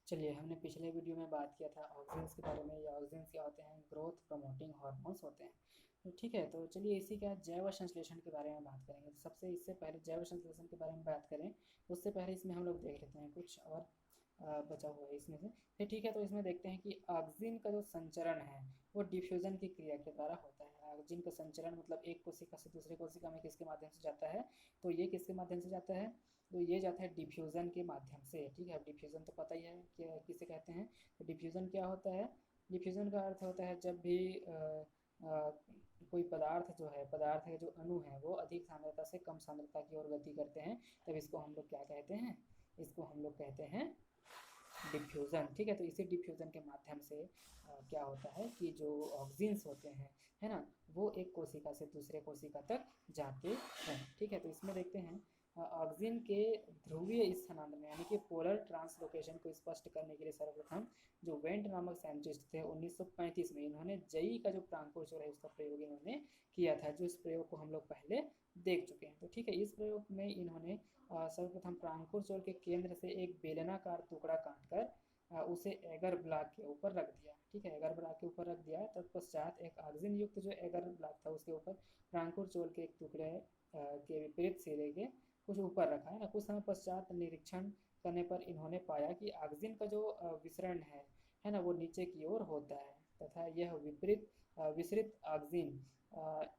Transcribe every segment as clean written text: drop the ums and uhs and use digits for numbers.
चलिए, हमने पिछले वीडियो में बात किया था ऑक्सिन्स के बारे में। ये ऑक्सिन्स क्या होते हैं? ग्रोथ प्रमोटिंग हार्मोन्स होते हैं। तो ठीक है, तो चलिए इसी का जैव संश्लेषण के बारे में बात करेंगे। तो सबसे इससे पहले जैव संश्लेषण के बारे में बात करें, उससे पहले इसमें हम लोग देख लेते हैं कुछ और बचा हुआ है इसमें से। फिर ठीक है, तो इसमें देखते हैं कि ऑक्सिन का जो संचरण है वो डिफ्यूज़न की क्रिया के द्वारा होता है। ऑक्सिन का संचरण मतलब एक कोशिका से दूसरे कोशिका में किसके माध्यम से जाता है? तो ये किसके माध्यम से जाता है? तो ये जाता है डिफ्यूज़न के माध्यम से। ठीक है, अब डिफ्यूज़न तो पता ही है कि किसे कहते हैं। तो डिफ्यूज़न क्या होता है? डिफ्यूज़न का अर्थ होता है जब भी कोई पदार्थ जो है, पदार्थ के जो अणु हैं वो अधिक सांद्रता से कम सांद्रता की ओर गति करते हैं, तब इसको हम लोग क्या कहते हैं? इसको हम लोग कहते हैं डिफ्यूज़न। ठीक है, तो इसी डिफ्यूज़न के माध्यम से क्या होता है कि जो ऑक्सिन्स होते हैं, है ना, वो एक कोशिका से दूसरे कोशिका तक जाते हैं। ठीक है, तो इसमें देखते हैं ऑक्सिन के ध्रुवीय स्थानांतरण यानी कि पोलर ट्रांसलोकेशन को स्पष्ट करने के लिए सर्वप्रथम जो वेंट नामक साइंटिस्ट थे 1935 में, इन्होंने जई का जो प्रांकुर है उसका प्रयोग इन्होंने किया था, जो इस प्रयोग को हम लोग पहले देख चुके हैं। तो ठीक है, इस प्रयोग में इन्होंने सर्वप्रथम प्रांकुर चोल के केंद्र से एक बेलनाकार टुकड़ा काटकर उसे एगर ब्लॉक के ऊपर रख दिया। ठीक है, एगर ब्लॉक के ऊपर रख दिया। तत्पश्चात एक ऑक्सिन युक्त जो एगर ब्लॉक था उसके ऊपर प्रांकुर चोल के एक टुकड़े के विपरीत सिरे के कुछ ऊपर रखा है ना। कुछ समय पश्चात निरीक्षण करने पर इन्होंने पाया कि ऑक्सिन का जो विसरण है ना, वो नीचे की ओर होता है तथा यह विपरीत विसरित ऑक्सिन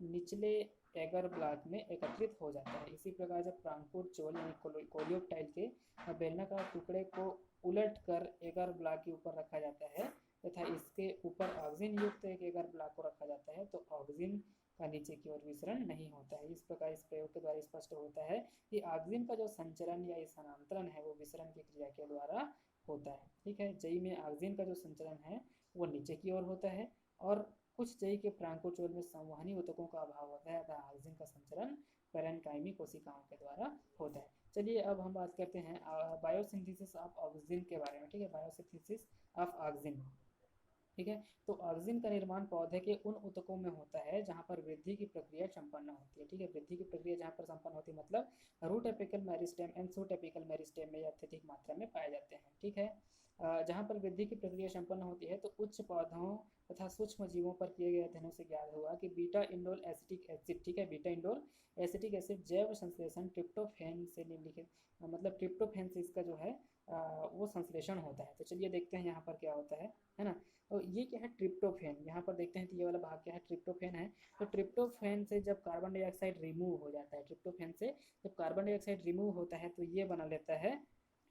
निचले एगर ब्लॉक में एकत्रित हो जाता है। इसी प्रकार जब प्रांकुर चोल यानी कोलियोप्टाइल के बेलनाकार टुकड़े को उलट कर एगर ब्लॉक के ऊपर रखा जाता है तथा इसके ऊपर ऑक्सिन युक्त एक एगर ब्लॉक को रखा जाता है, तो ऑक्सिन का नीचे की ओर विसरण नहीं होता है। इस प्रकार इस प्रयोग के द्वारा स्पष्ट होता है कि ऑक्सिन का जो संचरण या स्थानांतरण है वो विसरण की क्रिया के द्वारा होता है। ठीक है, जई में ऑक्सिन का जो संचरण है वो नीचे की ओर होता है और कुछ जई के प्रांकोचोल में संवहनी ऊतकों का अभाव होता है अतः ऑक्सिन का संचरण पैरेन्काइमी कोशिकाओं के द्वारा होता है। चलिए अब हम बात करते हैं बायोसिंथेसिस ऑफ ऑक्सिन के बारे में। ठीक है, बायोसिंथेसिस ऑफ ऑक्सिन। ठीक है, तो ऑक्सिन का निर्माण पौधे के उन ऊतकों में होता है जहां पर वृद्धि की प्रक्रिया संपन्न होती है। ठीक है, वृद्धि की प्रक्रिया जहां पर संपन्न होती है मतलब root apical meristem and shoot apical meristem में अत्यधिक मात्रा में पाए जाते हैं। ठीक है, जहां पर वृद्धि की प्रक्रिया संपन्न होती है तो उच्च पौधों तथा सूक्ष्म जीवों पर किए गए अध्ययनों से ज्ञात हुआ कि बीटा इंडोल एसिटिक एसिड, ठीक है, बीटा इंडोल एसिटिक एसिड जैव संश्लेषण ट्रिप्टोफैन से निम्नलिखित मतलब ट्रिप्टोफैन से इसका जो है वो संश्लेषण होता है। तो चलिए देखते हैं यहाँ पर क्या होता है ना। तो ये क्या है? ट्रिप्टोफैन। यहाँ पर देखते हैं तो ये वाला भाग क्या है? ट्रिप्टोफैन है। तो ट्रिप्टोफैन से जब कार्बन डाइऑक्साइड रिमूव हो जाता है, ट्रिप्टोफैन से जब कार्बन डाइऑक्साइड रिमूव होता है तो ये बना लेता है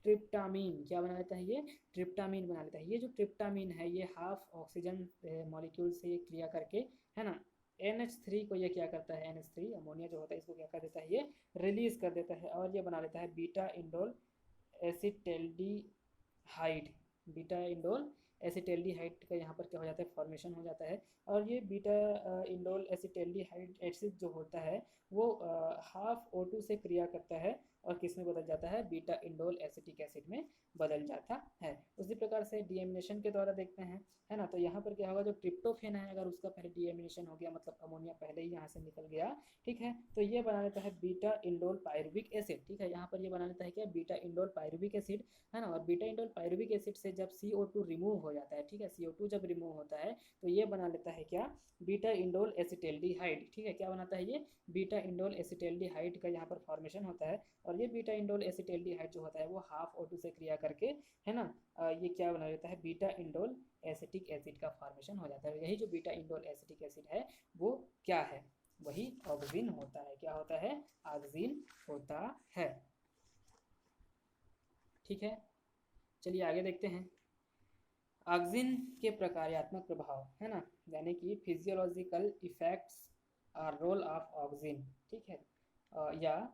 ट्रिप्टामीन। क्या बना लेता है ये? ट्रिप्टामीन बना लेता है। ये जो ट्रिप्टामीन है ये हाफ ऑक्सीजन मॉलिक्यूल से क्रिया करके, है ना, NH3 को ये क्या करता है? NH3 अमोनिया जो होता है इसको क्या कर देता है? ये रिलीज कर देता है और ये बना लेता है beta indole acetaldehyde. Beta indole acetaldehyde का यहाँ पर क्या हो जाता है? फॉर्मेशन हो जाता है। और ये बीटा इंडोल एसिटेल्डिहाइड एसिड जो होता है वो हाफ O2 से क्रिया करता है और किस में बदल जाता है? बीटा इंडोल एसिटिक एसिड में बदल जाता है। उसी प्रकार से डीएमिनेशन के द्वारा देखते हैं, है ना। तो यहाँ पर क्या होगा? जो ट्रिप्टोफेन है अगर उसका पहले डीएमिनेशन हो गया मतलब अमोनिया पहले ही यहाँ से निकल गया, ठीक है, तो ये बना लेता है बीटा इंडोल पायरुविक एसिड। ठीक है, यहाँ पर ये बना लेता है क्या? बीटा इंडोल पायरुविक एसिड, है ना। और बीटा इंडोल पायरुविक एसिड से जब CO2 रिमूव हो जाता है, ठीक है, CO2 जब रिमूव होता है तो ये बना लेता है क्या? Beta indole acetaldehyde. ठीक है, क्या बनाता है ये? बीटा इंडोल एसिटेल्डिहाइड का यहाँ पर फॉर्मेशन होता है और ये बीटा इंडोल एसिटेल्डिहाइड जो होता है वो हाफ O2 से क्रिया करके, है ना, ये क्या बना लेता है? बीटा इंडोल एसिटिक एसिड का फॉर्मेशन हो जाता है। यही जो बीटा इंडोल एसिटिक एसिड है वो क्या है? वही ऑक्सिन होता है। क्या होता है? ऑक्सिन होता है। ठीक है, चलिए आगे देखते हैं ऑक्सिन के प्रकार्यात्मक प्रभाव, है ना, यानी कि फिजियोलॉजिकल इफेक्ट्स और रोल ऑफ ऑक्सिन। ठीक है, या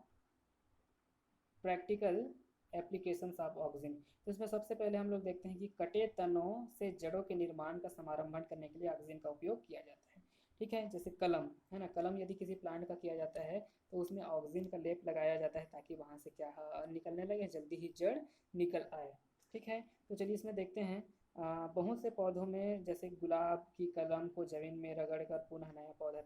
प्रैक्टिकल एप्लीकेशंस ऑफ ऑक्सिन। तो इसमें सबसे पहले हम लोग देखते हैं कि कटे तनों से जड़ों के निर्माण का समारंभन करने के लिए ऑक्सिन का उपयोग किया जाता है। ठीक है, जैसे कलम, है ना, कलम यदि किसी प्लांट का किया जाता है तो उसमें ऑक्सिन का लेप लगाया जाता है ताकि वहाँ से क्या निकलने लगे, जल्दी ही जड़ निकल आए। ठीक है, तो चलिए इसमें देखते हैं बहुत से पौधों में जैसे गुलाब की कलम को जमीन में रगड़ कर पुनः नया पौधा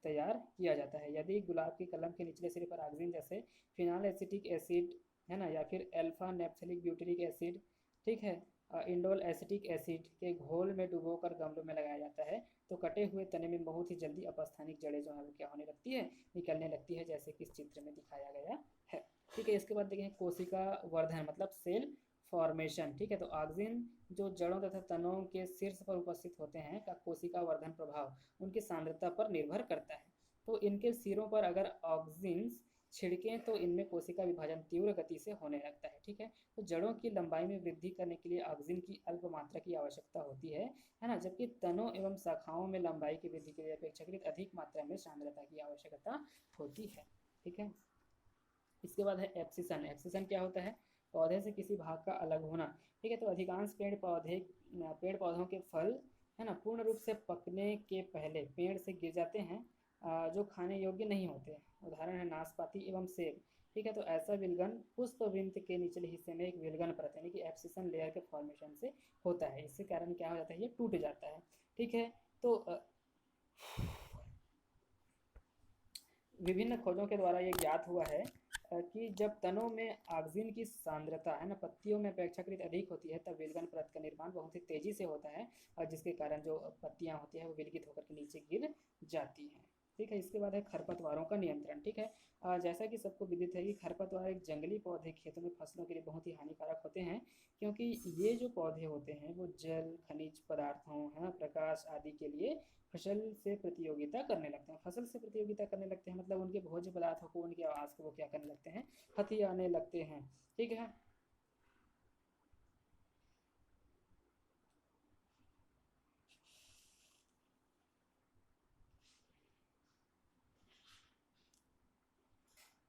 तैयार किया जाता है। यदि गुलाब की कलम के निचले सिरे पर ऑक्सिन जैसे फिनाल एसिटिक एसिड, है ना, या फिर अल्फा नेप्थेलिक ब्यूटेरिक एसिड ठीक है। इंडोल एसिटिक एसिड के घोल में डुबोकर गमलों में लगाया जाता है, तो कटे हुए तने में बहुत ही जल्दी अपस्थानिक जड़ें जो है वो क्या होने लगती है, निकलने लगती है, जैसे कि इस चित्र में दिखाया गया है। ठीक है, इसके बाद देखें कोशिका वर्धन मतलब सेल फॉर्मेशन। ठीक है, तो ऑक्सिन जो जड़ों तथा तनों के शीर्ष पर उपस्थित होते हैं का कोशिका वर्धन प्रभाव उनकी सांद्रता पर निर्भर करता है। तो इनके सिरों पर अगर ऑक्सिन्स छिड़कें तो इनमें कोशिका विभाजन तीव्र गति से होने लगता है। ठीक है, तो जड़ों की लंबाई में वृद्धि करने के लिए ऑक्सिन की अल्प मात्रा की आवश्यकता होती है ना, जबकि तनों एवं शाखाओं में लंबाई की वृद्धि के लिए अपेक्षाकृत अधिक मात्रा में सांद्रता की आवश्यकता होती है। ठीक है, इसके बाद है एब्सिशन। एब्सिशन क्या होता है, पौधे से किसी भाग का अलग होना। ठीक है, तो अधिकांश पेड़ पौधों के फल है ना पूर्ण रूप से पकने के पहले पेड़ से गिर जाते हैं, जो खाने योग्य नहीं होते। उदाहरण है नाशपाती एवं सेब। ठीक है, तो ऐसा विलगन पुष्प वृंत के निचले हिस्से में एक विलगन परत यानी कि एब्सिशन लेयर के फॉर्मेशन से होता है। इसके कारण क्या हो जाता है, ये टूट जाता है। ठीक है, तो विभिन्न खोजों के द्वारा ये ज्ञात हुआ है कि जब तनों में ऑक्सिन की सांद्रता है ना पत्तियों में अपेक्षाकृत अधिक होती है, तब विलगन परत का निर्माण बहुत ही तेजी से होता है, और जिसके कारण जो पत्तियां होती हैं वो विलगित होकर के नीचे गिर जाती हैं। ठीक है, इसके बाद है खरपतवारों का नियंत्रण। ठीक है, जैसा कि सबको विदित है कि खरपतवार एक जंगली पौधे खेतों में फसलों के लिए बहुत ही हानिकारक होते हैं, क्योंकि ये जो पौधे होते हैं वो जल, खनिज पदार्थों है ना, प्रकाश आदि के लिए फसल से प्रतियोगिता करने लगते हैं। फसल से प्रतियोगिता करने लगते हैं मतलब उनके भोज्य पदार्थों को, उनके आवास को वो क्या करने लगते हैं, हथियाने लगते हैं। ठीक है,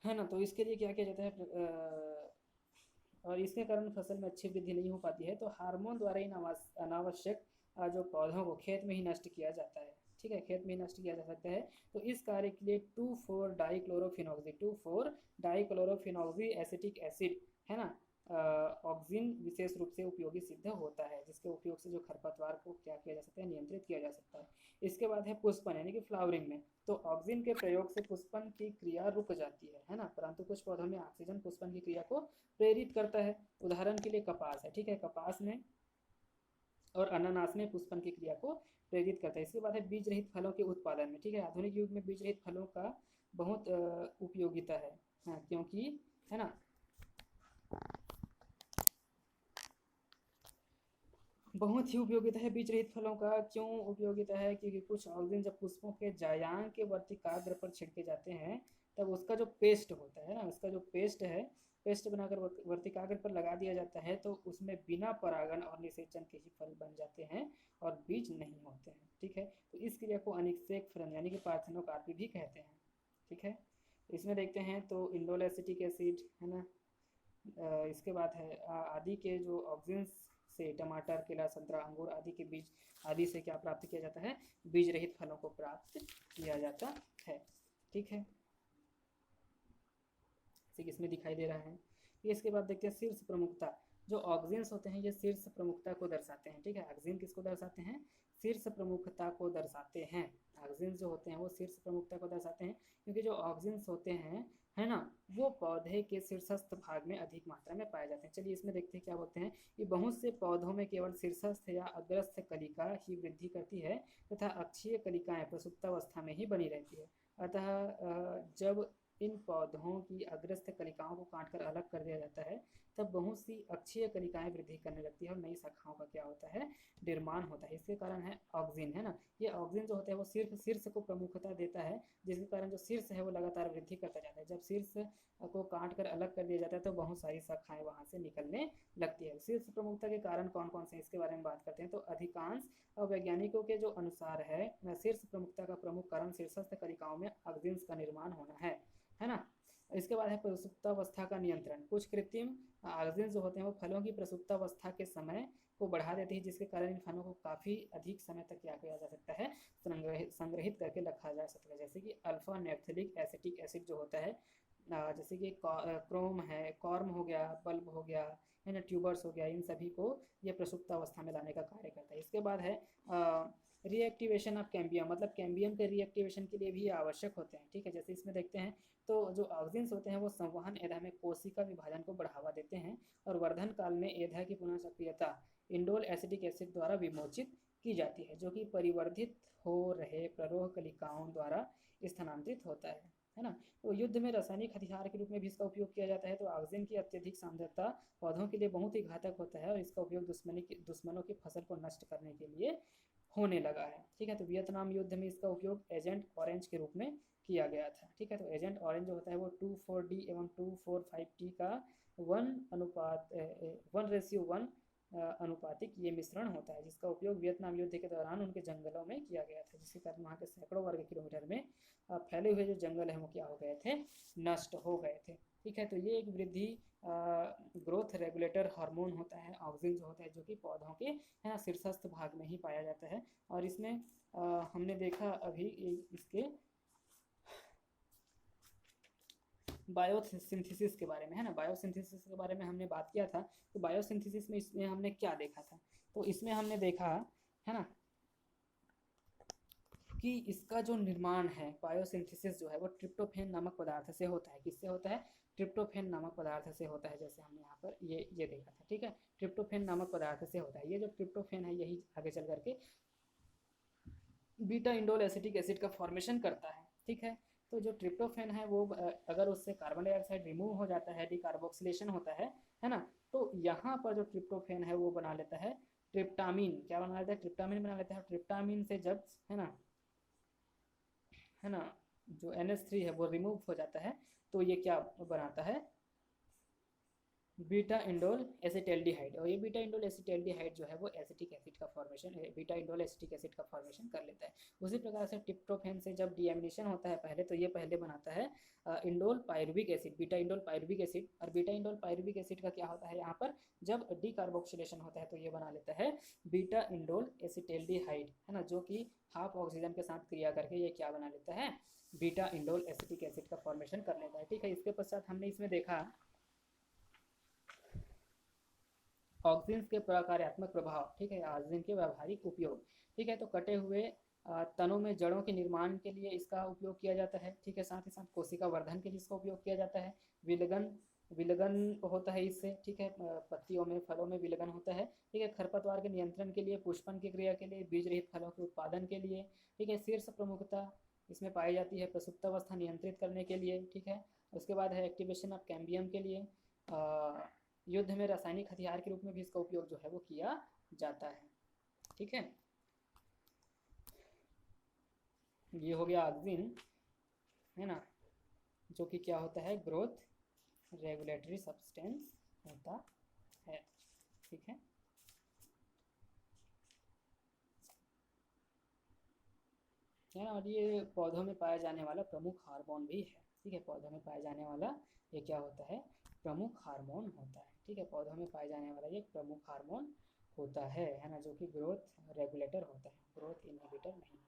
है ना, तो इसके लिए क्या किया जाता है, और इसके कारण फसल में अच्छी वृद्धि नहीं हो पाती है, तो हार्मोन द्वारा इन अनावश्यक जो पौधों को खेत में ही नष्ट किया जाता है। ठीक है, खेत में ही नष्ट किया जा सकता है। तो इस कार्य के लिए 2,4-डाइक्लोरोफिनॉक्सी एसिटिक एसिड है ना, ऑक्सिन विशेष रूप से उपयोगी सिद्ध होता है, जिसके उपयोग से जो खरपतवार को क्या किया जा सकता है, नियंत्रित किया जा सकता है। इसके बाद है पुष्पन यानी कि फ्लावरिंग में, तो ऑक्सिन के प्रयोग से पुष्पन की क्रिया रुक जाती है ना, परंतु कुछ पौधों में ऑक्सीजन पुष्पन की क्रिया को प्रेरित करता है। उदाहरण के लिए कपास है। ठीक है, कपास में और अनानास में पुष्पन की क्रिया को प्रेरित करता है। इसके बाद है बीज रहित फलों के उत्पादन में। ठीक है, आधुनिक युग में बीज रहित फलों का बहुत उपयोगिता है। हाँ, क्योंकि है ना बहुत ही उपयोगिता है बीज रहित फलों का। क्यों उपयोगिता है, क्योंकि कुछ ऑक्सीजन जब पुष्पों के जायांग के वर्तिकाग्र पर छिड़के जाते हैं, तब उसका जो पेस्ट होता है ना, उसका जो पेस्ट है, पेस्ट बनाकर वर्तिकाग्र पर लगा दिया जाता है, तो उसमें बिना परागण और निषेचन के ही फल बन जाते हैं और बीज नहीं होते हैं। ठीक है, तो इस क्रिया को अनिषेक फलन यानी कि पार्थेनोकार्पी भी कहते हैं। ठीक है, इसमें देखते हैं तो इंडोल एसिटिक एसिड है ना, इसके बाद है आदि के जो ऑक्सिन्स से टमाटर, केला, संतरा, अंगूर आदि के बीज आदि से क्या प्राप्त किया जाता है, बीज रहित फलों को प्राप्त किया जाता है। ठीक है, ठीक इसमें दिखाई दे रहा है। इसके बाद देखते हैं शीर्ष प्रमुखता। जो ऑक्सिन्स होते हैं ये शीर्ष प्रमुखता को दर्शाते हैं। ठीक है, ऑक्सिन किसको दर्शाते हैं, शीर्ष प्रमुखता को दर्शाते हैं। ऑक्सिन्स जो होते हैं वो शीर्ष प्रमुखता को दर्शाते हैं, क्योंकि जो ऑक्सिन्स होते हैं है ना, वो पौधे के शीर्षस्थ भाग में अधिक मात्रा में पाए जाते हैं। चलिए इसमें देखते हैं क्या बोलते हैं, कि बहुत से पौधों में केवल शीर्षस्थ या अग्रस्थ कलिका ही वृद्धि करती है तथा अक्षीय कलिकाएं प्रसुप्तावस्था में ही बनी रहती है। अतः जब इन पौधों की अग्रस्थ कलिकाओं को काटकर अलग कर दिया जाता है, तब बहुत सी अक्षीय कलिकाएं वृद्धि करने लगती है और नई शाखाओं का क्या होता है, निर्माण होता है। इसके कारण है ऑक्सिन है ना, ये ऑक्सिन जो होता है वो सिर्फ शीर्ष को प्रमुखता देता है, जिसके कारण जो शीर्ष है वो लगातार वृद्धि करता जाता है। जब शीर्ष को काट कर अलग कर दिया जाता है तो बहुत सारी शाखाएं वहां से निकलने लगती है। शीर्ष प्रमुखता के कारण कौन कौन से, इसके बारे में बात करते हैं। तो अधिकांश वैज्ञानिकों के जो अनुसार है, शीर्ष प्रमुखता का प्रमुख कारण शीर्षस्थ कलिकाओं में ऑक्सिन्स का निर्माण होना है ना। इसके बाद है प्रसुप्तावस्था का नियंत्रण। कुछ कृत्रिम ऑक्सिन जो होते हैं वो फलों की प्रसुप्तावस्था के समय को बढ़ा देती है, जिसके कारण इन फलों को काफ़ी अधिक समय तक क्या किया जा सकता है, संग्रहित करके रखा जा सकता है। जैसे कि अल्फा नेफ्थेलिक एसिटिक एसिड जो होता है, जैसे कि क्रोम है, कॉर्म हो गया, बल्ब हो गया है ना, ट्यूबर्स हो गया, इन सभी को ये प्रसुप्तावस्था में लाने का कार्य करता है। इसके बाद है रीएक्टिवेशन ऑफ कैम्बियम, मतलब कैम्बियम के रीएक्टिवेशन के लिए भी ये आवश्यक होते हैं। ठीक है, जैसे इसमें देखते हैं तो जो ऑक्सिन्स होते हैं वो संवहन एधा में कोशिका विभाजन को बढ़ावा देते हैं और वर्धन काल में एधा की पुनः सक्रियता इंडोल एसिटिक एसिड द्वारा विमोचित की जाती है, जो कि परिवर्धित हो रहे प्ररोह कलिकाओं द्वारा स्थानांतरित होता है ना। तो युद्ध में रासायनिक हथियार के रूप में भी इसका उपयोग किया जाता है। तो ऑक्सीजन की अत्यधिक सांद्रता पौधों के लिए बहुत ही घातक होता है और इसका उपयोग दुश्मनों की फसल को नष्ट करने के लिए होने लगा है। ठीक है, तो वियतनाम युद्ध में इसका उपयोग एजेंट ऑरेंज के रूप में किया गया था। ठीक है, तो एजेंट ऑरेंज जो होता है वो 2,4-D एवं 2,4,5-T का 1:1 अनुपातिक ये मिश्रण होता है, जिसका उपयोग वियतनाम युद्ध के दौरान उनके जंगलों में किया गया था, जिसके कारण वहाँ के सैकड़ों वर्ग किलोमीटर में फैले हुए जो जंगल हैं वो क्या हो गए थे, नष्ट हो गए थे। ठीक है, तो ये एक वृद्धि ग्रोथ रेगुलेटर हार्मोन होता है ऑक्सिन जो होता है, जो कि पौधों के है ना शीर्षस्थ भाग में ही पाया जाता है। और इसमें हमने देखा अभी इसके बायोसिंथेसिस के बारे में, है ना, बायोसिंथेसिस के बारे में हमने बात किया था। तो बायोसिंथेसिस में इसमें हमने क्या देखा था, तो इसमें हमने देखा है ना कि इसका जो निर्माण है बायोसिंथेसिस जो है वो ट्रिप्टोफैन नामक पदार्थ से होता है। किससे होता है, ट्रिप्टोफैन नामक पदार्थ से होता है, जैसे हमने यहाँ पर ये देखा था। ठीक है, ट्रिप्टोफैन नामक पदार्थ से होता है। ये जो ट्रिप्टोफैन है यही आगे चल करके बीटा इंडोल एसिटिक एसिड का फॉर्मेशन करता है। ठीक है, तो जो ट्रिप्टोफैन है वो अगर उससे कार्बन डाइऑक्साइड रिमूव हो जाता है, डिकार्बोक्सिलेशन होता है ना, तो यहाँ पर जो ट्रिप्टोफैन है वो बना लेता है ट्रिप्टामिन। क्या बना लेता है, ट्रिप्टामिन बना लेता है। ट्रिप्टामिन से जब है ना जो NH3 है वो रिमूव हो जाता है, तो ये क्या बनाता है, बीटा इंडोल एसिटल्डिहाइड। और ये बीटा इंडोल एसिटल्डिहाइड जो है वो एसिटिक एसिड का formation, beta indole acetic acid का फॉर्मेशन कर लेता है। उसी प्रकार से ट्रिप्टोफैन से जब डीएमिनेशन होता है पहले, तो ये पहले बनाता है indole pyruvic acid, beta indole pyruvic acid. और बीटा इंडोल पायरुविक एसिड का क्या होता है, यहाँ पर जब डीकार्बोक्सिलेशन होता है तो ये बना लेता है बीटा इंडोल एसिटल्डिहाइड, है ना, जो कि हाफ ऑक्सीजन के साथ क्रिया करके ये क्या बना लेता है, बीटा इंडोल एसिटिक एसिड का फॉर्मेशन कर लेता है। ठीक है, इसके पश्चात हमने इसमें देखा ऑक्सीजन के प्रकार्यात्मक प्रभाव। ठीक है, ऑक्सीजन के व्यावहारिक उपयोग। ठीक है, तो कटे हुए तनों में जड़ों के निर्माण के लिए इसका उपयोग किया जाता है। ठीक है, साथ ही साथ कोशिका वर्धन के लिए इसका उपयोग किया जाता है। विलगन विलगन होता है इससे। ठीक है, पत्तियों में फलों में विलगन होता है। ठीक है, खरपतवार के नियंत्रण के लिए, पुष्पन की क्रिया के लिए, बीज रहित फलों के उत्पादन के लिए। ठीक है, शीर्ष प्रमुखता इसमें पाई जाती है प्रसुप्तावस्था नियंत्रित करने के लिए। ठीक है, उसके बाद है एक्टिवेशन ऑफ कैम्बियम के लिए। युद्ध में रासायनिक हथियार के रूप में भी इसका उपयोग जो है वो किया जाता है। ठीक है, ये हो गया ऑक्सिन, है ना, जो कि क्या होता है, ग्रोथ रेगुलेटरी सब्सटेंस होता है। ठीक है, ना, और ये पौधों में पाया जाने वाला प्रमुख हार्मोन भी है। ठीक है, पौधों में पाया जाने वाला ये क्या होता है, प्रमुख हार्मोन होता है। ठीक है, पौधों में पाए जाने वाला ये प्रमुख हार्मोन होता है ना, जो कि ग्रोथ रेगुलेटर होता है, ग्रोथ इनहिबिटर नहीं।